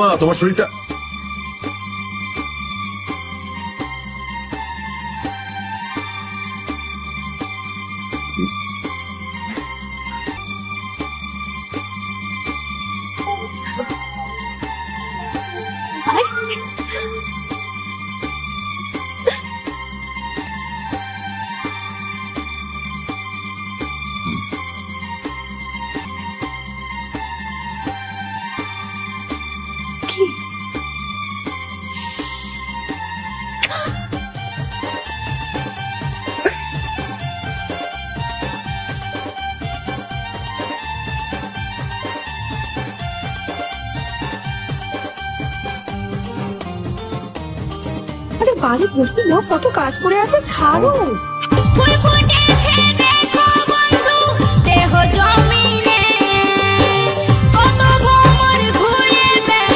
মা, তোমার শরীরটা আরে বাড়ি বলতে না, কত কাজ পড়ে আছে, ছাড়ো।